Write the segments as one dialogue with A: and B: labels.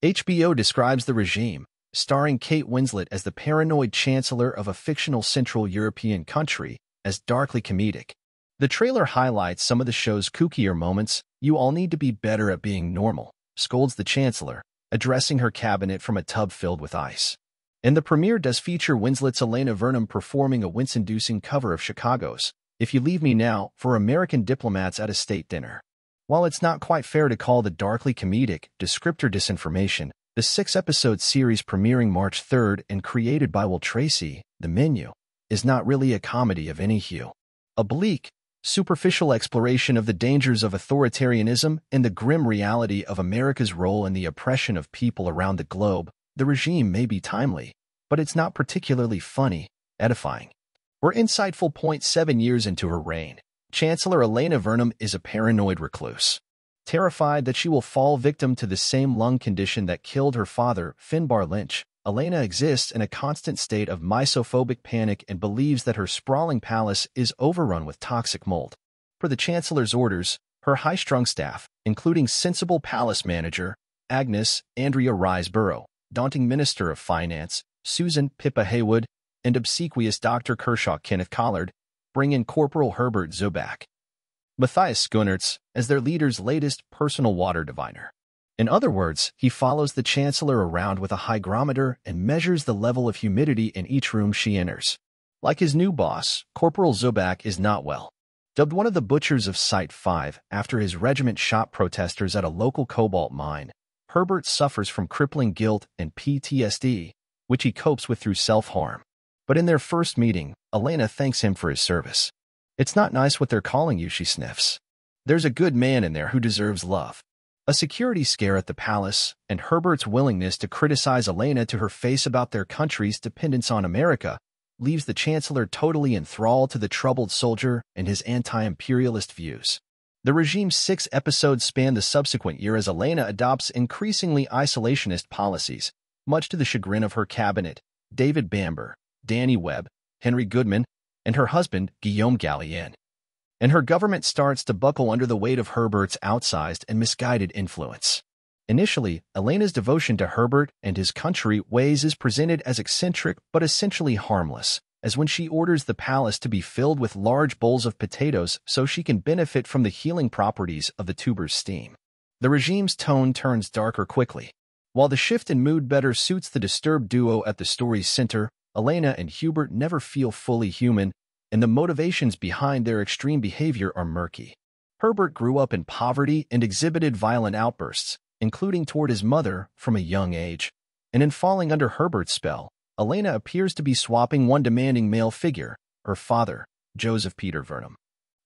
A: HBO describes the regime, starring Kate Winslet as the paranoid chancellor of a fictional Central European country, as darkly comedic. The trailer highlights some of the show's kookier moments. "You all need to be better at being normal," scolds the chancellor, addressing her cabinet from a tub filled with ice. And the premiere does feature Winslet's Elena Vernon performing a wince-inducing cover of Chicago's "If You Leave Me Now" for American diplomats at a state dinner. While it's not quite fair to call the darkly comedic descriptor disinformation, the 6-episode series premiering March 3rd and created by Will Tracy, The Menu, is not really a comedy of any hue. A bleak, superficial exploration of the dangers of authoritarianism and the grim reality of America's role in the oppression of people around the globe, the regime may be timely, but it's not particularly funny, edifying, or insightful. 7 years into her reign, Chancellor Elena Vernon is a paranoid recluse. Terrified that she will fall victim to the same lung condition that killed her father, Finbar Lynch, Elena exists in a constant state of misophobic panic and believes that her sprawling palace is overrun with toxic mold. Per the Chancellor's orders, her high-strung staff, including sensible palace manager, Agnes Andrea Riseborough, daunting Minister of Finance, Susan Pippa Haywood, and obsequious Dr. Kershaw Kenneth Collard, bring in Corporal Herbert Zobak, Matthias Schoenertz, as their leader's latest personal water diviner. In other words, he follows the Chancellor around with a hygrometer and measures the level of humidity in each room she enters. Like his new boss, Corporal Zobak is not well. Dubbed one of the butchers of Site 5 after his regiment shot protesters at a local cobalt mine, Herbert suffers from crippling guilt and PTSD, which he copes with through self-harm. But in their first meeting, Elena thanks him for his service. "It's not nice what they're calling you," she sniffs. "There's a good man in there who deserves love." A security scare at the palace, and Herbert's willingness to criticize Elena to her face about their country's dependence on America, leaves the Chancellor totally enthralled to the troubled soldier and his anti-imperialist views. The regime's 6 episodes span the subsequent year as Elena adopts increasingly isolationist policies, much to the chagrin of her cabinet, David Bamber, Danny Webb, Henry Goodman, and her husband, Guillaume Gallienne. And her government starts to buckle under the weight of Herbert's outsized and misguided influence. Initially, Elena's devotion to Herbert and his country ways is presented as eccentric but essentially harmless, as when she orders the palace to be filled with large bowls of potatoes so she can benefit from the healing properties of the tuber's steam. The regime's tone turns darker quickly. While the shift in mood better suits the disturbed duo at the story's center, Elena and Hubert never feel fully human, and the motivations behind their extreme behavior are murky. Herbert grew up in poverty and exhibited violent outbursts, including toward his mother, from a young age. And in falling under Herbert's spell, Elena appears to be swapping one demanding male figure, her father, Joseph Peter Vernon,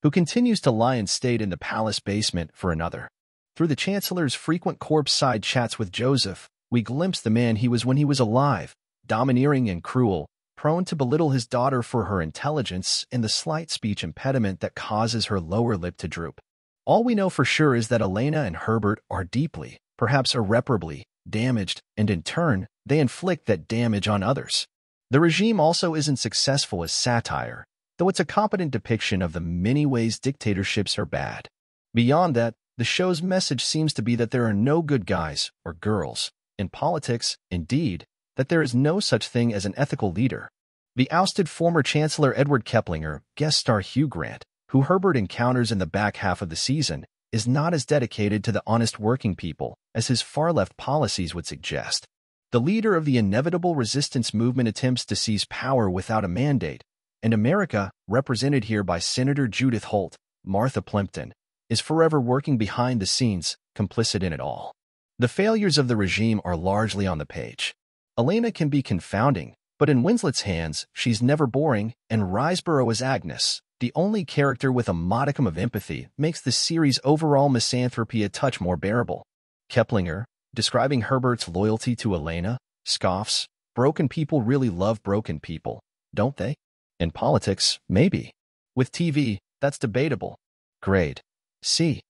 A: who continues to lie in state in the palace basement, for another. Through the Chancellor's frequent corpse-side chats with Joseph, we glimpse the man he was when he was alive, domineering and cruel, prone to belittle his daughter for her intelligence and the slight speech impediment that causes her lower lip to droop. All we know for sure is that Elena and Herbert are deeply, perhaps irreparably, damaged, and in turn, they inflict that damage on others. The regime also isn't successful as satire, though it's a competent depiction of the many ways dictatorships are bad. Beyond that, the show's message seems to be that there are no good guys or girls in politics, indeed, that there is no such thing as an ethical leader. The ousted former Chancellor Edward Keplinger, guest star Hugh Grant, who Herbert encounters in the back half of the season, is not as dedicated to the honest working people as his far-left policies would suggest. The leader of the inevitable resistance movement attempts to seize power without a mandate, and America, represented here by Senator Judith Holt, Martha Plimpton, is forever working behind the scenes, complicit in it all. The failures of the regime are largely on the page. Elena can be confounding, but in Winslet's hands, she's never boring, and Riseborough as Agnes, the only character with a modicum of empathy, makes the series' overall misanthropy a touch more bearable. Keplinger, describing Herbert's loyalty to Elena, scoffs, "Broken people really love broken people, don't they? In politics, maybe. With TV, that's debatable." Grade C.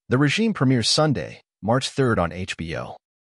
A: The Regime premieres Sunday, March 3rd on HBO.